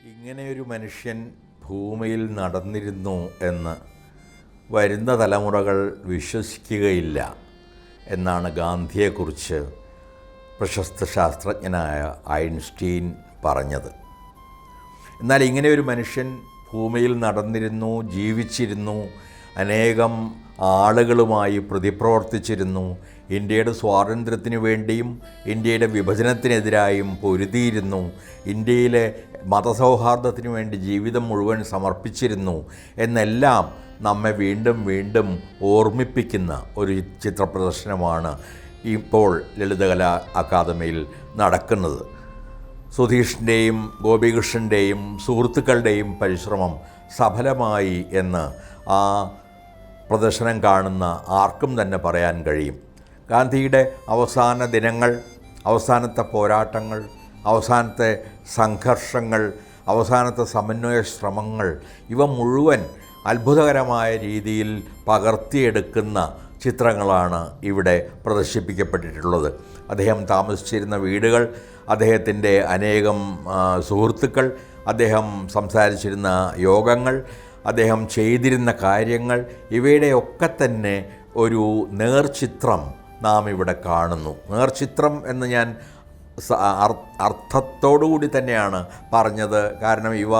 ഇങ്ങനെയൊരു മനുഷ്യൻ ഭൂമിയിൽ നടന്നിരുന്നു എന്ന് വരുന്ന തലമുറകൾ വിശ്വസിക്കുകയില്ല എന്നാണ് ഗാന്ധിയെക്കുറിച്ച് പ്രശസ്ത ശാസ്ത്രജ്ഞനായ ഐൻസ്റ്റീൻ പറഞ്ഞത്. എന്നാൽ ഇങ്ങനെയൊരു മനുഷ്യൻ ഭൂമിയിൽ നടന്നിരുന്നു, ജീവിച്ചിരുന്നു, അനേകം ആളുകളുമായി പ്രതിപ്രവർത്തിച്ചിരുന്നു, ഇന്ത്യയുടെ സ്വാതന്ത്ര്യത്തിനു വേണ്ടിയും ഇന്ത്യയുടെ വിഭജനത്തിനെതിരായും പൊരുതിയിരുന്നു, ഇന്ത്യയിലെ മതസൗഹാർദ്ദത്തിനു വേണ്ടി ജീവിതം മുഴുവൻ സമർപ്പിച്ചിരുന്നു എന്നെല്ലാം നമ്മെ വീണ്ടും വീണ്ടും ഓർമ്മിപ്പിക്കുന്ന ഒരു ചിത്രപ്രദർശനമാണ് ഇപ്പോൾ ലളിതകലാ അക്കാദമിയിൽ നടക്കുന്നത്. സുധീഷിൻ്റെയും ഗോപികൃഷ്ണൻ്റെയും സുഹൃത്തുക്കളുടെയും പരിശ്രമം സഫലമായി എന്ന് ആ പ്രദർശനം കാണുന്ന ആർക്കും തന്നെ പറയാൻ കഴിയും. ഗാന്ധിയുടെ അവസാന ദിനങ്ങൾ, അവസാനത്തെ പോരാട്ടങ്ങൾ, അവസാനത്തെ സംഘർഷങ്ങൾ, അവസാനത്തെ സമന്വയ ശ്രമങ്ങൾ, ഇവ മുഴുവൻ അത്ഭുതകരമായ രീതിയിൽ പകർത്തിയെടുക്കുന്ന ചിത്രങ്ങളാണ് ഇവിടെ പ്രദർശിപ്പിക്കപ്പെട്ടിട്ടുള്ളത്. അദ്ദേഹം താമസിച്ചിരുന്ന വീടുകൾ, അദ്ദേഹത്തിൻ്റെ അനേകം സുഹൃത്തുക്കൾ, അദ്ദേഹം സംസാരിച്ചിരുന്ന യോഗങ്ങൾ, അദ്ദേഹം ചെയ്തിരുന്ന കാര്യങ്ങൾ, ഇവയുടെയൊക്കെ തന്നെ ഒരു നേർചിത്രം നാം ഇവിടെ കാണുന്നു. നേർചിത്രം എന്ന് ഞാൻ അർത്ഥത്തോടുകൂടി തന്നെയാണ് പറഞ്ഞത്. കാരണം ഇവ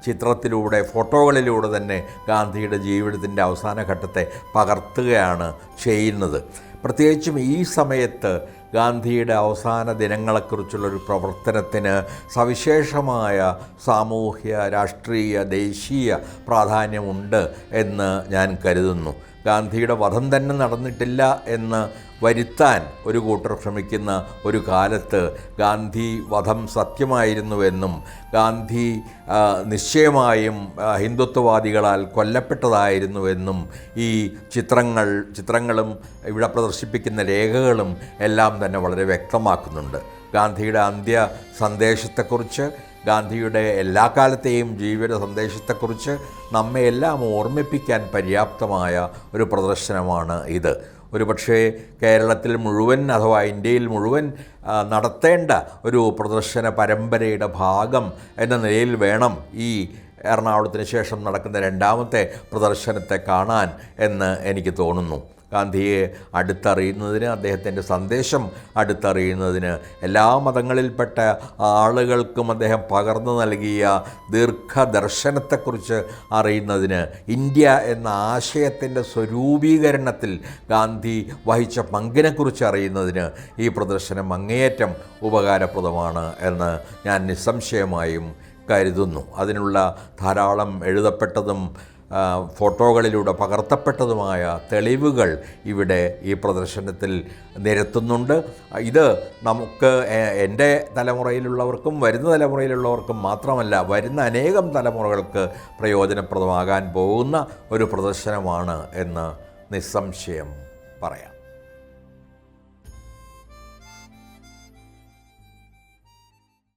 ചിത്രത്തിലൂടെ, ഫോട്ടോകളിലൂടെ തന്നെ ഗാന്ധിയുടെ ജീവിതത്തിൻ്റെ അവസാന ഘട്ടത്തെ പകർത്തുകയാണ് ചെയ്യുന്നത്. പ്രത്യേകിച്ചും ഈ സമയത്ത് ഗാന്ധിയുടെ അവസാന ദിനങ്ങളെക്കുറിച്ചുള്ളൊരു പ്രവർത്തനത്തിന് സവിശേഷമായ സാമൂഹ്യ, രാഷ്ട്രീയ, ദേശീയ പ്രാധാന്യമുണ്ട് എന്ന് ഞാൻ കരുതുന്നു. ഗാന്ധിയുടെ വധം തന്നെ നടന്നിട്ടില്ല എന്ന് വരുത്താൻ ഒരു കൂട്ടർ ശ്രമിക്കുന്ന ഒരു കാലത്ത് ഗാന്ധി വധം സത്യമായിരുന്നുവെന്നും ഗാന്ധി നിശ്ചയമായും ഹിന്ദുത്വവാദികളാൽ കൊല്ലപ്പെട്ടതായിരുന്നുവെന്നും ഈ ചിത്രങ്ങളും ഇവിടെ പ്രദർശിപ്പിക്കുന്ന രേഖകളും എല്ലാം തന്നെ വളരെ വ്യക്തമാക്കുന്നുണ്ട്. ഗാന്ധിയുടെ അന്ത്യ സന്ദേശത്തെക്കുറിച്ച്, ഗാന്ധിയുടെ എല്ലാ കാലത്തെയും ജീവിത സന്ദേശത്തെക്കുറിച്ച് നമ്മെ എല്ലാം ഓർമ്മിപ്പിക്കാൻ പര്യാപ്തമായ ഒരു പ്രദർശനമാണ് ഇത്. ഒരുപക്ഷേ കേരളത്തിൽ മുഴുവൻ അഥവാ ഇന്ത്യയിൽ മുഴുവൻ നടത്തേണ്ട ഒരു പ്രദർശന പരമ്പരയുടെ ഭാഗം എന്ന നിലയിൽ വേണം ഈ എറണാകുളത്തിന് ശേഷം നടക്കുന്ന രണ്ടാമത്തെ പ്രദർശനത്തെ കാണാൻ എന്ന് എനിക്ക് തോന്നുന്നു. ഗാന്ധിയെ അടുത്തറിയുന്നതിന്, അദ്ദേഹത്തിൻ്റെ സന്ദേശം അടുത്തറിയുന്നതിന്, എല്ലാ മതങ്ങളിൽപ്പെട്ട ആളുകൾക്കും അദ്ദേഹം പകർന്നു നൽകിയ ദീർഘദർശനത്തെക്കുറിച്ച് അറിയുന്നതിന്, ഇന്ത്യ എന്ന ആശയത്തിൻ്റെ സ്വരൂപീകരണത്തിൽ ഗാന്ധി വഹിച്ച പങ്കിനെക്കുറിച്ച് അറിയുന്നതിന് ഈ പ്രദർശനം അങ്ങേയറ്റം ഉപകാരപ്രദമാണ് എന്ന് ഞാൻ നിസ്സംശയമായും കരുതുന്നു. അതിനുള്ള ധാരാളം എഴുതപ്പെട്ടതും ഫോട്ടോകളിലൂടെ പകർത്തപ്പെട്ടതുമായ തെളിവുകൾ ഇവിടെ ഈ പ്രദർശനത്തിൽ നിരത്തുന്നുണ്ട്. ഇത് നമുക്ക് എൻ്റെ തലമുറയിലുള്ളവർക്കും വരുന്ന തലമുറയിലുള്ളവർക്കും മാത്രമല്ല, വരുന്ന അനേകം തലമുറകൾക്ക് പ്രയോജനപ്രദമാകാൻ പോകുന്ന ഒരു പ്രദർശനമാണ് എന്ന് നിസ്സംശയം പറയാം.